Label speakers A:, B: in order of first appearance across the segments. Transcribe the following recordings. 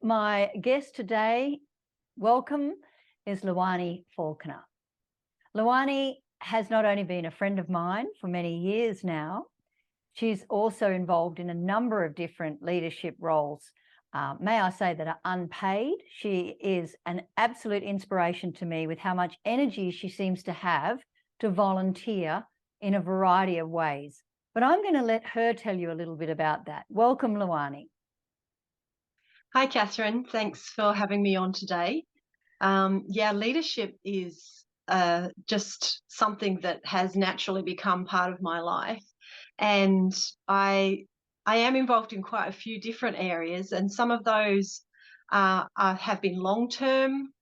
A: My guest today, welcome, is Loani Faulkner. Loani has not only been a friend of mine for many years now, she's also involved in a number of different leadership roles. May I say that are unpaid. She is an absolute inspiration to me with how much energy she seems to have to volunteer in a variety of ways. But I'm going to let her tell you a little bit about that. Welcome, Loani.
B: Hi, Catherine. Thanks for having me on today. Leadership is just something that has naturally become part of my life, and I am involved in quite a few different areas, and some of those have been long-term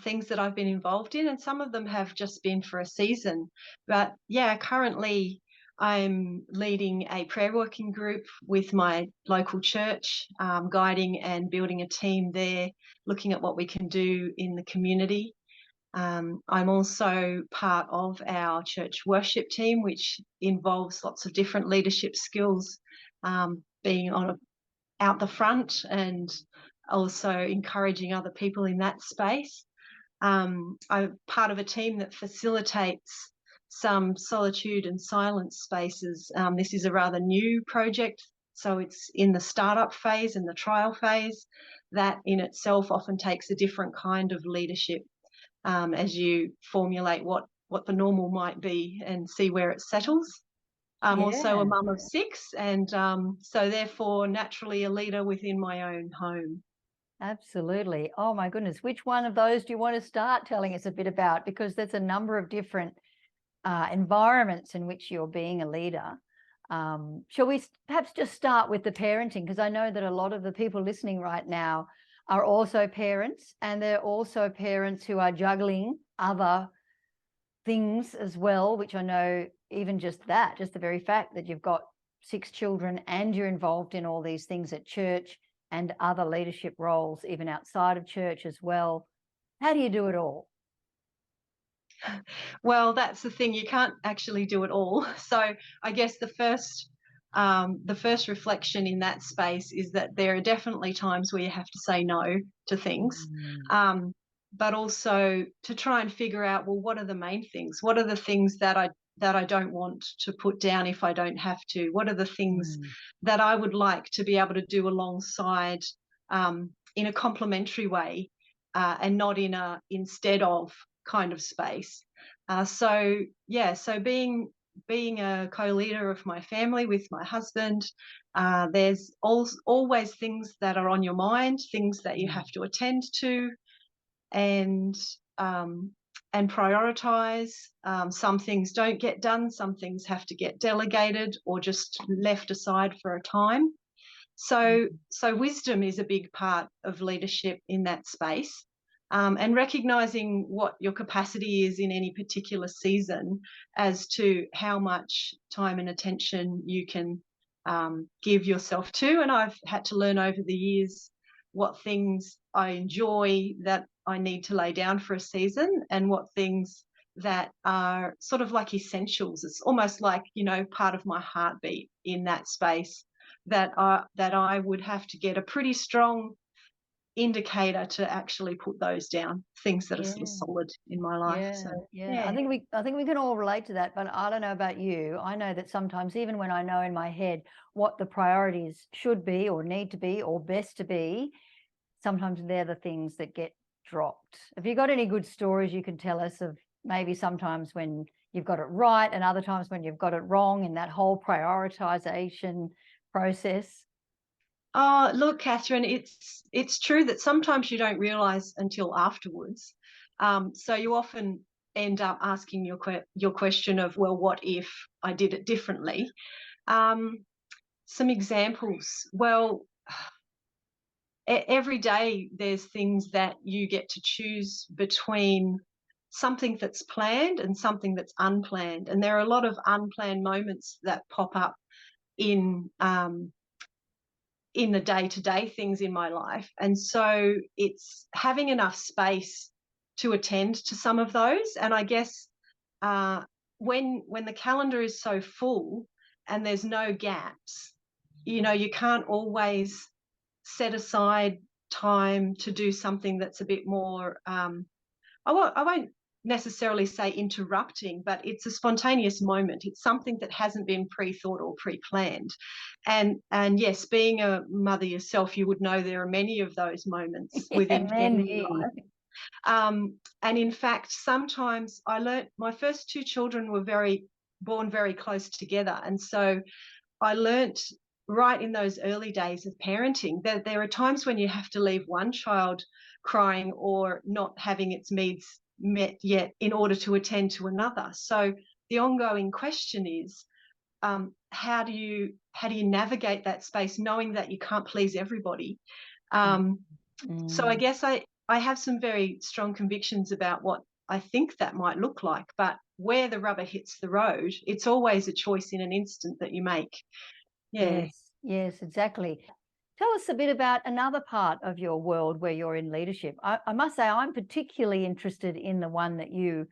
B: things that I've been involved in, and some of them have just been for a season. But yeah, currently I'm leading a prayer working group with my local church, guiding and building a team there, looking at what we can do in the community. I'm also part of our church worship team, which involves lots of different leadership skills, being out the front and also encouraging other people in that space. I'm part of a team that facilitates some solitude and silence spaces. This is a rather new project, so it's in the startup phase and the trial phase. That in itself often takes a different kind of leadership as you formulate what the normal might be and see where it settles. I'm also a
A: Yeah.
B: mum of six, and so therefore naturally a leader within my own home.
A: Absolutely. Oh my goodness. Which one of those do you want to start telling us a bit about? Because there's a number of different environments in which you're being a leader. Shall we perhaps just start with the parenting? Because I know that a lot of the people listening right now are also parents, and they're also parents who are juggling other things as well, which I know even just the very fact that you've got 6 children and you're involved in all these things at church and other leadership roles, even outside of church as well. How do you do it all?
B: Well, that's the thing. You can't actually do it all. So I guess the first reflection in that space is that there are definitely times where you have to say no to things,
A: Mm,
B: um, but also to try and figure out, well, what are the main things? What are the things that I don't want to put down if I don't have to? What are the things
A: mm,
B: that I would like to be able to do alongside in a complementary way, and not in a instead of kind of space. So being a co-leader of my family with my husband, there's always things that are on your mind, things that you
A: mm.
B: have to attend to, and um, and prioritize. Some things don't get done, some things have to get delegated or just left aside for a time. So wisdom is a big part of leadership in that space, and recognizing what your capacity is in any particular season as to how much time and attention you can give yourself to. And I've had to learn over the years what things I enjoy that I need to lay down for a season, and what things that are sort of like essentials. It's almost like, part of my heartbeat in that space, that I would have to get a pretty strong indicator to actually put those down, things that are sort of
A: Yeah.
B: solid in my life. So
A: Yeah.
B: yeah.
A: I think we can all relate to that, but I don't know about you. I know that sometimes even when I know in my head what the priorities should be or need to be or best to be, sometimes they're the things that get dropped. Have you got any good stories you can tell us of maybe sometimes when you've got it right and other times when you've got it wrong in that whole prioritization process?
B: Oh, look, Catherine, it's true that sometimes you don't realise until afterwards. So you often end up asking your question of, well, what if I did it differently? Um, some examples. Well, every day there's things that you get to choose between something that's planned and something that's unplanned, and there are a lot of unplanned moments that pop up in in the day-to-day things in my life. And so it's having enough space to attend to some of those. And I guess uh, when the calendar is so full and there's no gaps, you can't always set aside time to do something that's a bit more, I won't necessarily say interrupting, but it's a spontaneous moment. It's something that hasn't been pre-thought or pre-planned. And yes, being a mother yourself, you would know there are many of those moments
A: Yeah,
B: within family
A: many.
B: life. And in fact, sometimes I learnt my first two children were born very close together. And so I learnt right in those early days of parenting that there are times when you have to leave one child crying or not having its needs met yet in order to attend to another. So the ongoing question is, how do you navigate that space, knowing that you can't please everybody? So I
A: Mm.
B: guess I have some very strong convictions about what I think that might look like, but where the rubber hits the road, it's always a choice in an instant that you make. Yeah.
A: Yes, yes, exactly. Tell us a bit about another part of your world where you're in leadership. I must say, I'm particularly interested in the one that you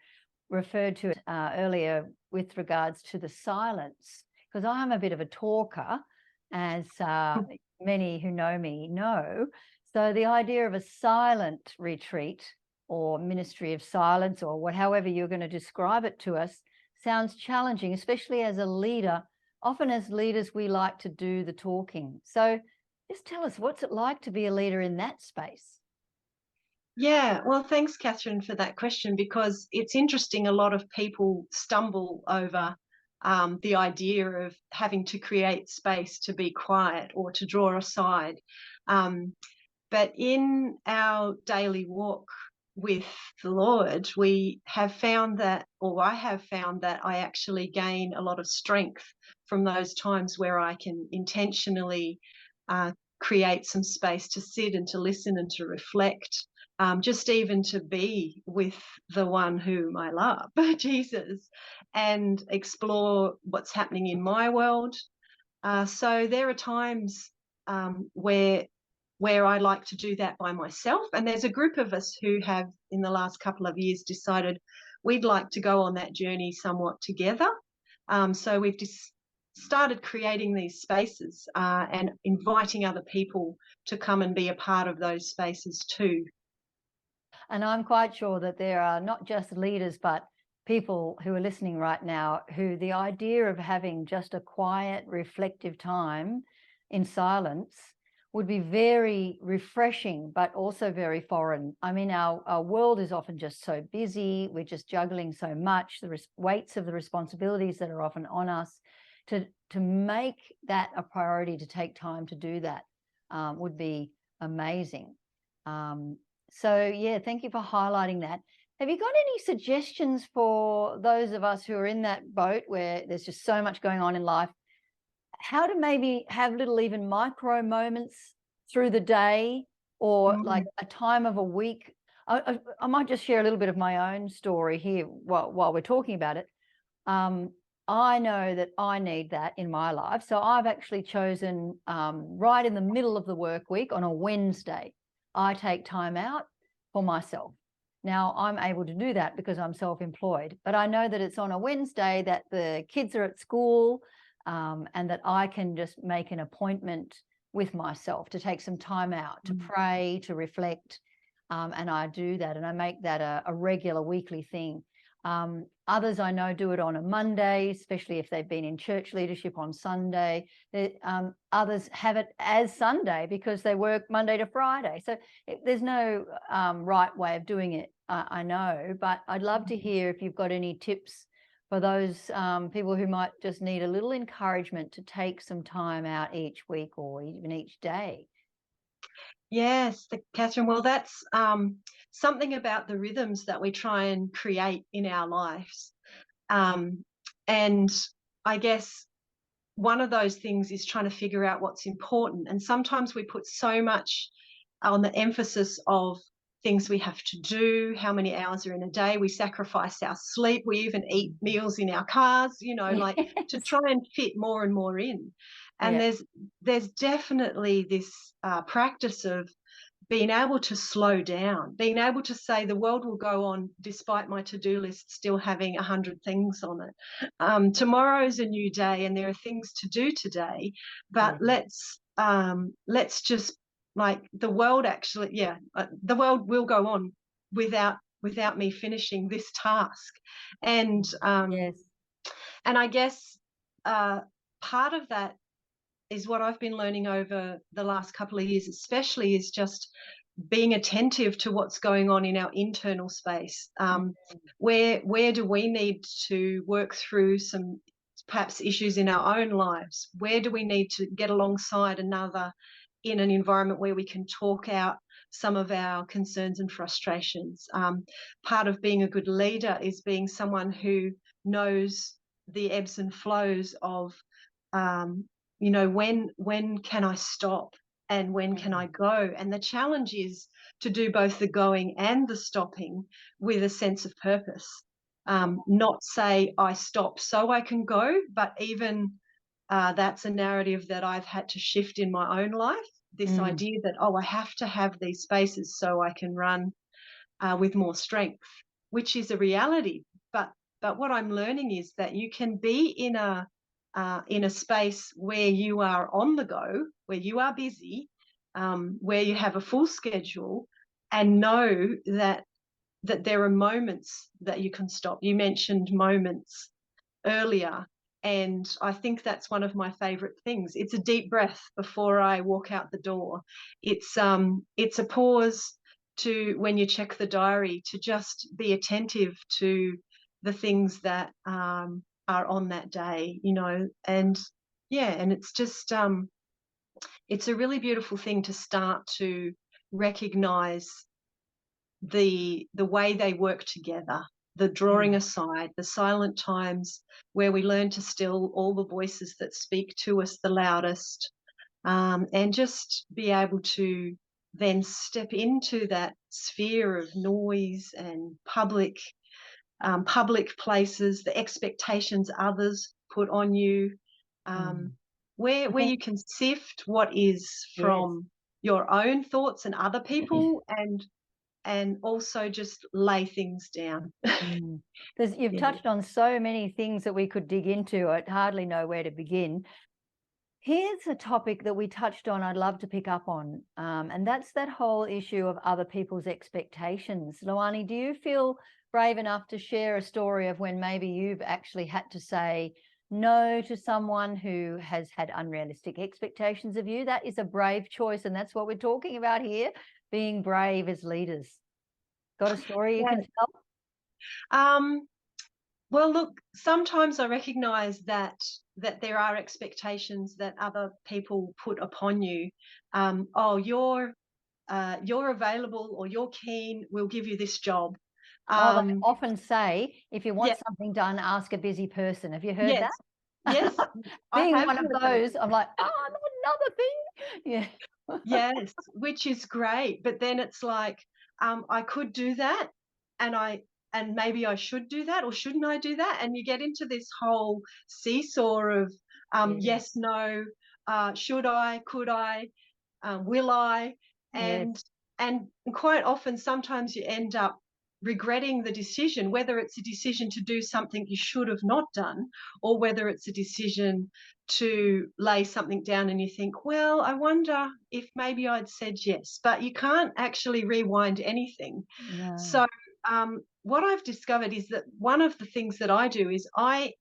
A: referred to earlier with regards to the silence, because I'm a bit of a talker, as many who know me know. So the idea of a silent retreat or ministry of silence, or however you're going to describe it to us, sounds challenging, especially as a leader. Often as leaders, we like to do the talking. So just tell us, what's it like to be a leader in that space?
B: Yeah, well, thanks, Catherine, for that question, because it's interesting. A lot of people stumble over the idea of having to create space to be quiet or to draw aside. Um, but in our daily walk with the Lord, we have found that, or I have found that I actually gain a lot of strength from those times where I can intentionally uh, create some space to sit and to listen and to reflect, just even to be with the one whom I love, Jesus, and explore what's happening in my world. So there are times where I like to do that by myself, and there's a group of us who have, in the last couple of years, decided we'd like to go on that journey somewhat together. So we've just started creating these spaces and inviting other people to come and be a part of those spaces too.
A: And I'm quite sure that there are not just leaders, but people who are listening right now who the idea of having just a quiet, reflective time in silence would be very refreshing, but also very foreign. I mean, our world is often just so busy. We're just juggling so much, the weights of the responsibilities that are often on us. To make that a priority, to take time to do that would be amazing. So yeah, thank you for highlighting that. Have you got any suggestions for those of us who are in that boat where there's just so much going on in life? How to maybe have little, even micro moments through the day, or like
B: Mm.
A: a time of a week? I might just share a little bit of my own story here while we're talking about it. I know that I need that in my life. So I've actually chosen right in the middle of the work week on a Wednesday, I take time out for myself. Now, I'm able to do that because I'm self-employed, but I know that it's on a Wednesday that the kids are at school, and that I can just make an appointment with myself to take some time out, to pray, to reflect. And I do that, and I make that a regular weekly thing. Others I know do it on a Monday, especially if they've been in church leadership on Sunday. Others have it as Sunday because they work Monday to Friday. So there's no right way of doing it, I know, but I'd love to hear if you've got any tips for those people who might just need a little encouragement to take some time out each week or even each day.
B: Yes, Catherine. Well, that's something about the rhythms that we try and create in our lives. Um, and I guess one of those things is trying to figure out what's important. And sometimes we put so much on the emphasis of things we have to do, how many hours are in a day. We sacrifice our sleep. We even eat meals in our cars, like to
A: Yes.
B: try and fit more and more in. And
A: Yeah.
B: there's definitely this practice of being able to slow down, being able to say the world will go on despite my to-do list still having 100 things on it. Tomorrow's a new day and there are things to do today, but
A: Yeah.
B: let's just like the world actually, the world will go on without me finishing this task. And
A: Yes.
B: and I guess part of that is what I've been learning over the last couple of years, especially, is just being attentive to what's going on in our internal space. Where do we need to work through some perhaps issues in our own lives? Where do we need to get alongside another in an environment where we can talk out some of our concerns and frustrations? Part of being a good leader is being someone who knows the ebbs and flows of, when can I stop and when can I go? And the challenge is to do both the going and the stopping with a sense of purpose. Not say I stop so I can go, but even that's a narrative that I've had to shift in my own life. This idea that, I have to have these spaces so I can run with more strength, which is a reality. But what I'm learning is that you can be in a space where you are on the go, where you are busy, where you have a full schedule, and know that there are moments that you can stop. You mentioned moments earlier, and I think that's one of my favorite things. It's a deep breath before I walk out the door. It's a pause to, when you check the diary, to just be attentive to the things that are on that day, and it's just it's a really beautiful thing to start to recognize the way they work together, the drawing aside, the silent times where we learn to still all the voices that speak to us the loudest, and just be able to then step into that sphere of noise and public places, the expectations others put on you, where
A: I think,
B: you can sift what is
A: yes.
B: from your own thoughts and other people, and also just lay things down.
A: You've
B: Yeah.
A: touched on so many things that we could dig into. I'd hardly know where to begin. Here's a topic that we touched on I'd love to pick up on, and that's that whole issue of other people's expectations. Loani, do you feel brave enough to share a story of when maybe you've actually had to say no to someone who has had unrealistic expectations of you? That is a brave choice, and that's what we're talking about here, being brave as leaders. Got a story you can tell?
B: Well, look, sometimes I recognize that there are expectations that other people put upon you. You're available, or you're keen, we'll give you this job.
A: They often say, if you want
B: Yeah,
A: something done, ask a busy person. Have you heard
B: yes,
A: that?
B: yes, I
A: Being
B: have
A: one of
B: heard that.
A: those, I'm like, not another thing. Yeah.
B: Yes, which is great. But then it's like, I could do that, and maybe I should do that, or shouldn't I do that? And you get into this whole seesaw of
A: Yeah.
B: yes, no, should I, could I, will I?
A: Yes.
B: And quite often, sometimes you end up regretting the decision, whether it's a decision to do something you should have not done, or whether it's a decision to lay something down and you think, well, I wonder if maybe I'd said yes, but you can't actually rewind anything.
A: No.
B: So what I've discovered is that one of the things that I do is I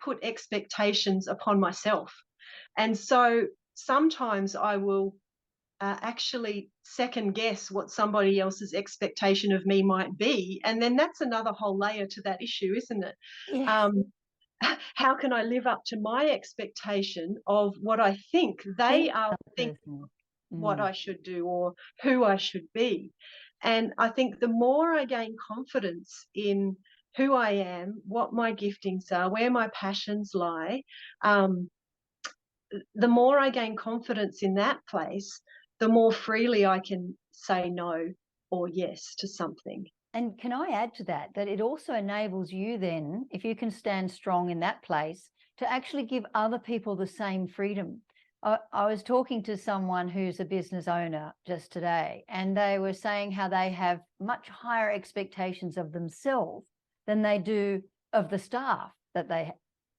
B: put expectations upon myself. And so sometimes I will actually second guess what somebody else's expectation of me might be. And then that's another whole layer to that issue, isn't it?
A: Yes.
B: Um, how can I live up to my expectation of what I think
A: Being
B: they are
A: another
B: think
A: person.
B: what I should do, or who I should be? And I think the more I gain confidence in who I am, what my giftings are, where my passions lie, um, the more I gain confidence in that place, the more freely I can say no or yes to something.
A: And can I add to that, that it also enables you then, if you can stand strong in that place, to actually give other people the same freedom. I was talking to someone who's a business owner just today, and they were saying how they have much higher expectations of themselves than they do of the staff that they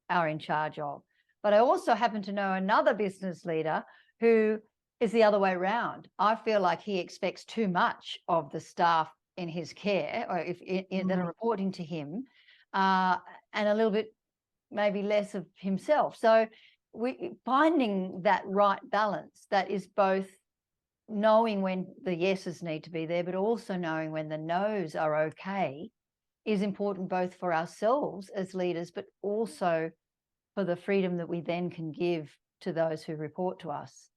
A: are in charge of. But I also happen to know another business leader who is the other way around. I feel like he expects too much of the staff in his care, or that are reporting to him, and a little bit maybe less of himself. So finding that right balance, that is both knowing when the yeses need to be there, but also knowing when the nos are okay, is important both for ourselves as leaders, but also for the freedom that we then can give to those who report to us.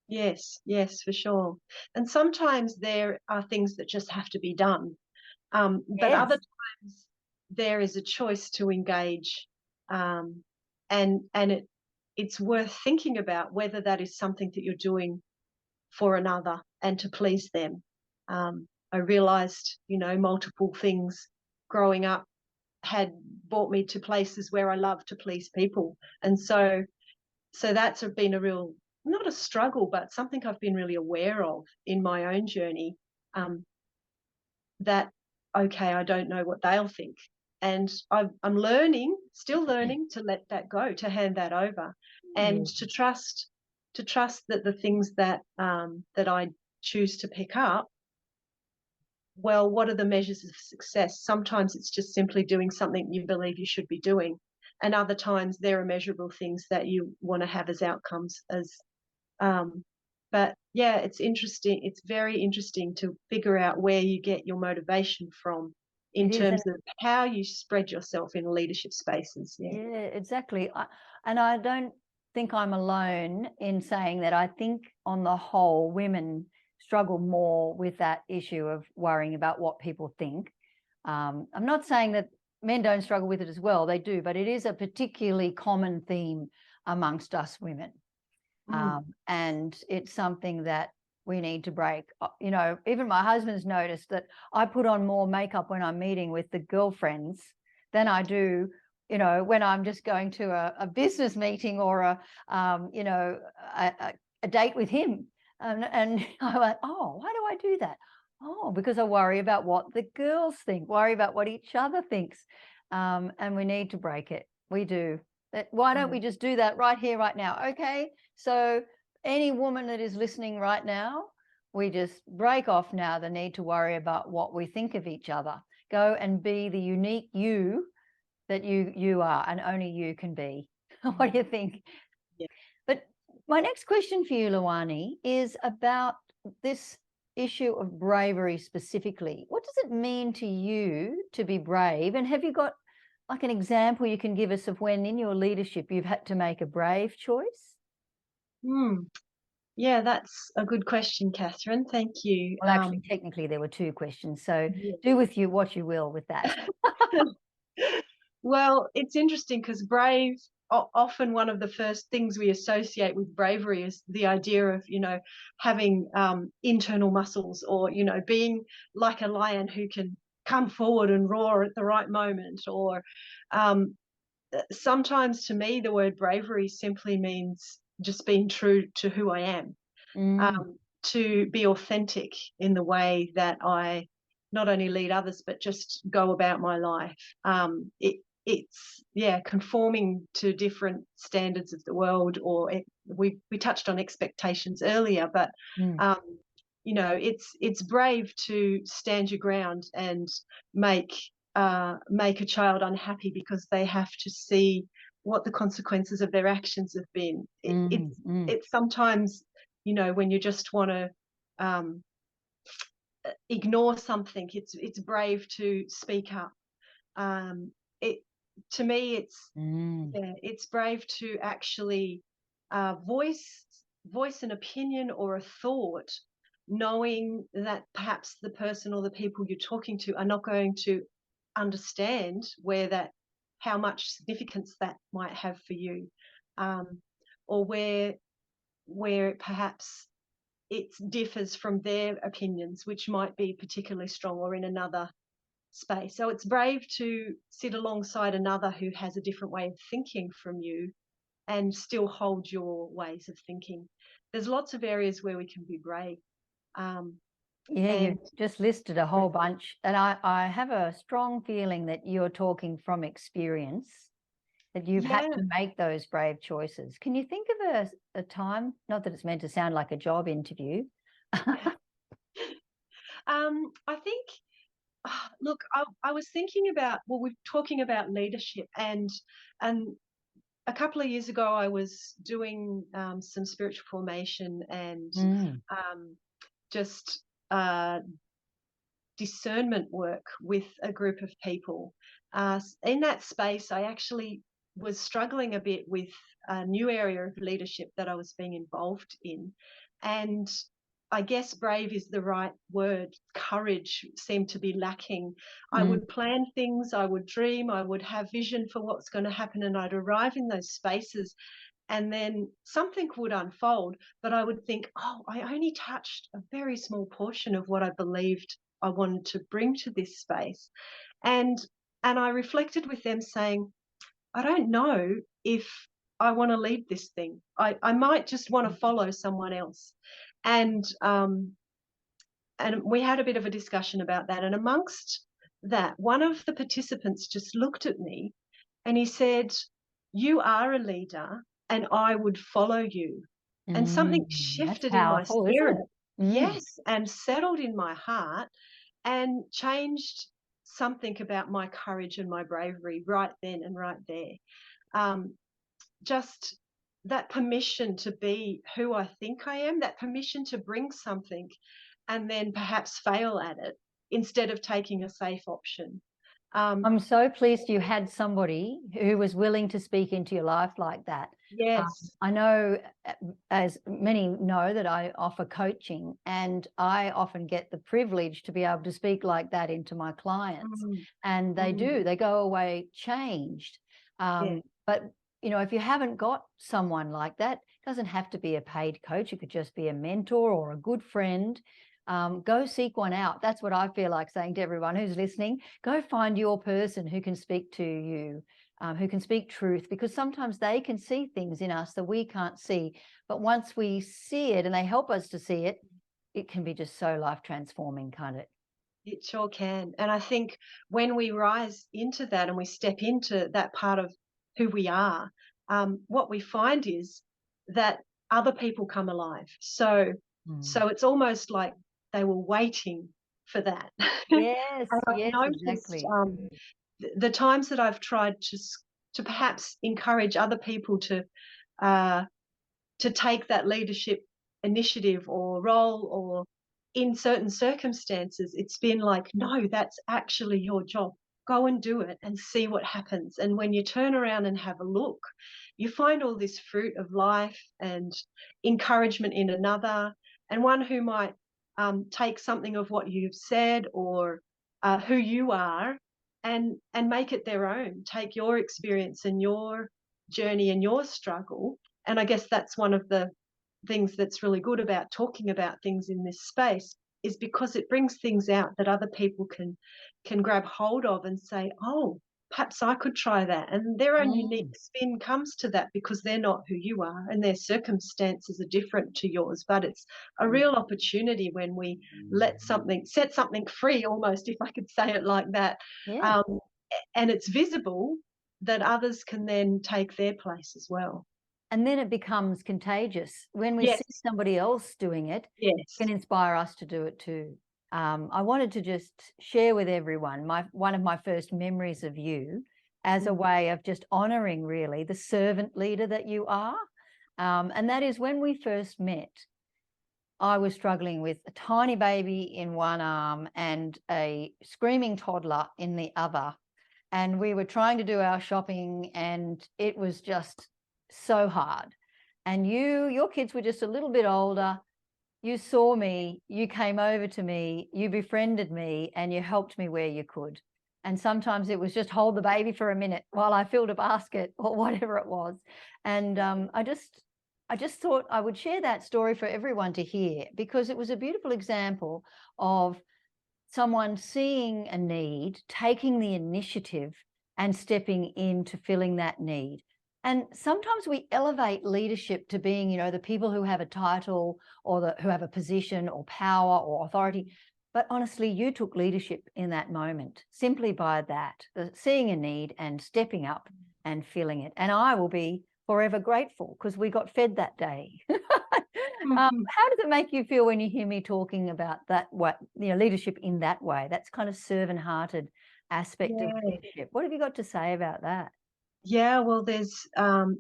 B: Yes, yes, for sure. And sometimes there are things that just have to be done. But
A: Yes.
B: other times there is a choice to engage. And it's worth thinking about whether that is something that you're doing for another and to please them. I realized, multiple things growing up had brought me to places where I love to please people. And so that's been a real, not a struggle, but something I've been really aware of in my own journey, that, okay, I don't know what they'll think. And I'm still learning to let that go, to hand that over, and
A: Yes.
B: to trust that the things that I choose to pick up, well, what are the measures of success? Sometimes it's just simply doing something you believe you should be doing. And other times there are measurable things that you want to have as outcomes. But yeah, it's interesting. It's very interesting to figure out where you get your motivation from in
A: It is.
B: terms of how you spread yourself in leadership spaces.
A: Yeah, exactly. And I don't think I'm alone in saying that. I think on the whole, women struggle more with that issue of worrying about what people think. I'm not saying that men don't struggle with it as well. They do, but it is a particularly common theme amongst us women. And it's something that we need to break. Even my husband's noticed that I put on more makeup when I'm meeting with the girlfriends than I do, when I'm just going to a business meeting or a date with him. And I went, oh, why do I do that? Oh, because I worry about what the girls think, worry about what each other thinks. And we need to break it. We do. Why don't we just do that right here, right now? Okay. So any woman that is listening right now, we just break off now the need to worry about what we think of each other. Go and be the unique you that you are, and only you can be. What do you think?
B: Yeah.
A: But my next question for you, Loani, is about this issue of bravery specifically. What does it mean to you to be brave? And have you got like an example you can give us of when in your leadership you've had to make a brave choice?
B: Yeah, that's a good question, Catherine. Thank you.
A: Well, actually, technically there were two questions, so
B: Yeah.
A: do with you what you will with that.
B: Well, it's interesting because often one of the first things we associate with bravery is the idea of, having internal muscles, or, being like a lion who can come forward and roar at the right moment. Or sometimes to me, the word bravery simply means just being true to who I am, to be authentic in the way that I not only lead others, but just go about my life. It's conforming to different standards of the world, or we touched on expectations earlier, but it's brave to stand your ground and make a child unhappy because they have to see what the consequences of their actions have been. It's sometimes, when you just want to ignore something, it's brave to speak up. It To me, it's brave to actually voice an opinion or a thought, knowing that perhaps the person or the people you're talking to are not going to understand how much significance that might have for you, or where perhaps it differs from their opinions, which might be particularly strong or in another space. So it's brave to sit alongside another who has a different way of thinking from you and still hold your ways of thinking. There's lots of areas where we can be brave.
A: Yeah, you've just listed a whole bunch, and I have a strong feeling that you're talking from experience. that you've had
B: Yeah.
A: to make those brave choices. Can you think of a time, not that it's meant to sound like a job interview?
B: I think, look, I was thinking about, well, we're talking about leadership, and a couple of years ago, I was doing some spiritual formation and
A: Mm.
B: just discernment work with a group of people. In that space, I actually was struggling a bit with a new area of leadership that I was being involved in. And I guess brave is the right word. Courage seemed to be lacking. I
A: Mm.
B: would plan things, I would dream, I would have vision for what's going to happen, and I'd arrive in those spaces and then something would unfold, but I would think, oh, I only touched a very small portion of what I believed I wanted to bring to this space. And I reflected with them saying, I don't know if I want to lead this thing. I might just want to follow someone else. And we had a bit of a discussion about that. And amongst that, one of the participants just looked at me and he said, you are a leader and I would follow you. And something
A: That's
B: shifted in my
A: powerful, isn't
B: spirit.
A: it? Mm.
B: Yes, and settled in my heart and changed something about my courage and my bravery right then and right there. Um, just that permission to be who I think I am, that permission to bring something and then perhaps fail at it instead of taking a safe option.
A: I'm so pleased you had somebody who was willing to speak into your life like that.
B: Yes.
A: I know, as many know, that I offer coaching, and I often get the privilege to be able to speak like that into my clients.
B: Mm,
A: And they do, they go away changed.
B: yeah.
A: But, you know, if you haven't got someone like that, it doesn't have to be a paid coach. It could just be a mentor or a good friend. Go seek one out. That's what I feel like saying to everyone who's listening. Go find your person who can speak to you, who can speak truth, because sometimes they can see things in us that we can't see. But once we see it and they help us to see it, it can be just so life transforming, can't it?
B: It sure can. And I think when we rise into that and we step into that part of who we are, what we find is that other people come alive. So it's almost like they were waiting for that. And
A: Yes,
B: I've
A: yes,
B: noticed
A: exactly.
B: the times that I've tried to perhaps encourage other people uh, to take that leadership initiative or role, or in certain circumstances it's been like, no, that's actually your job, go and do it and see what happens. And when you turn around and have a look, you find all this fruit of life and encouragement in another, and one who might take something of what you've said or who you are, and make it their own, take your experience and your journey and your struggle. And I guess that's one of the things that's really good about talking about things in this space, is because it brings things out that other people can grab hold of and say, oh, perhaps I could try that. And their own unique
A: Mm.
B: spin comes to that because they're not who you are and their circumstances are different to yours. But it's a real opportunity when we set something free, almost, if I could say it like that.
A: Yeah.
B: Um, and it's visible, that others can then take their place as well.
A: And then it becomes contagious. When we see
B: Yes,
A: somebody else doing it, it
B: yes.
A: can inspire us to do it too. I wanted to just share with everyone one of my first memories of you as a way of just honoring really the servant leader that you are. And that is when we first met, I was struggling with a tiny baby in one arm and a screaming toddler in the other. And we were trying to do our shopping and it was just so hard. And your kids were just a little bit older. You saw me, you came over to me, you befriended me, and you helped me where you could. And sometimes it was just hold the baby for a minute while I filled a basket or whatever it was. And I just thought I would share that story for everyone to hear, because it was a beautiful example of someone seeing a need, taking the initiative and stepping into filling that need. And sometimes we elevate leadership to being, you know, the people who have a title or who have a position or power or authority. But honestly, you took leadership in that moment simply by that, seeing a need and stepping up and feeling it. And I will be forever grateful because we got fed that day. How does it make you feel when you hear me talking about that, what, leadership in that way? That's kind of servant-hearted aspect of
B: Yeah.
A: leadership. What have you got to say about that?
B: Yeah, well, there's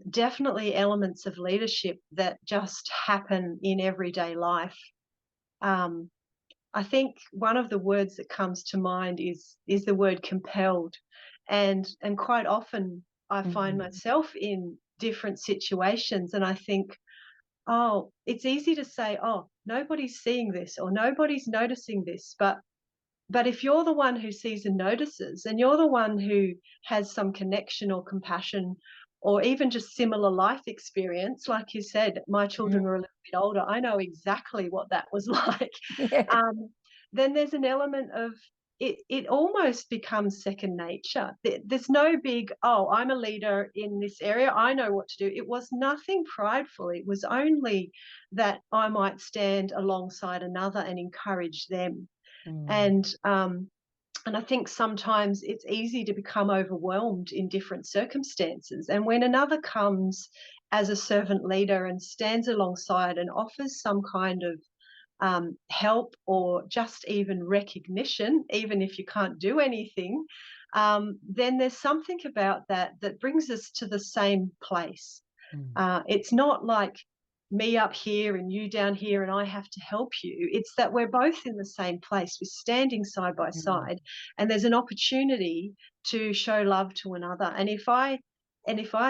B: definitely elements of leadership that just happen in everyday life. Um, I think one of the words that comes to mind is the word compelled, and quite often I find
A: Mm.
B: myself in different situations, and I think, oh, it's easy to say, oh, nobody's seeing this or nobody's noticing this, but if you're the one who sees and notices, and you're the one who has some connection or compassion or even just similar life experience, like you said, my children were a little bit older. I know exactly what that was like.
A: Yeah.
B: Um, then there's an element of it almost becomes second nature. There's no big, oh, I'm a leader in this area. I know what to do. It was nothing prideful. It was only that I might stand alongside another and encourage them.
A: Mm.
B: And I think sometimes it's easy to become overwhelmed in different circumstances. And when another comes as a servant leader and stands alongside and offers some kind of help or just even recognition, even if you can't do anything, then there's something about that that brings us to the same place.
A: Mm.
B: It's not like me up here and you down here and I have to help you. It's that we're both in the same place. We're standing side by
A: Mm.
B: side, and there's an opportunity to show love to another. And if I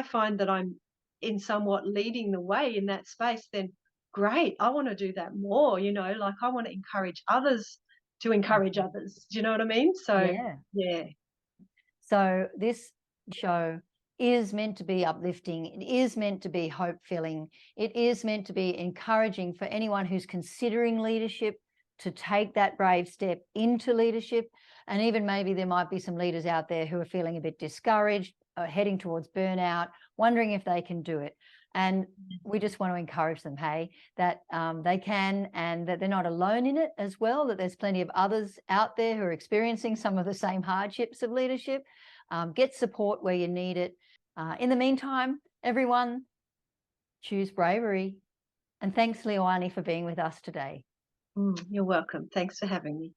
B: find that I'm in somewhat leading the way in that space, then great. I want to do that more, like I want to encourage others to encourage
A: Mhm.
B: others. Do you know what I mean? So
A: Yeah.
B: yeah.
A: So this show is meant to be uplifting. It is meant to be hope-filling. It is meant to be encouraging for anyone who's considering leadership to take that brave step into leadership. And even maybe there might be some leaders out there who are feeling a bit discouraged, heading towards burnout, wondering if they can do it. And we just want to encourage them, hey, that they can, and that they're not alone in it as well, that there's plenty of others out there who are experiencing some of the same hardships of leadership. Get support where you need it. In the meantime, everyone, choose bravery. And thanks, Loani, for being with us today.
B: You're welcome. Thanks for having me.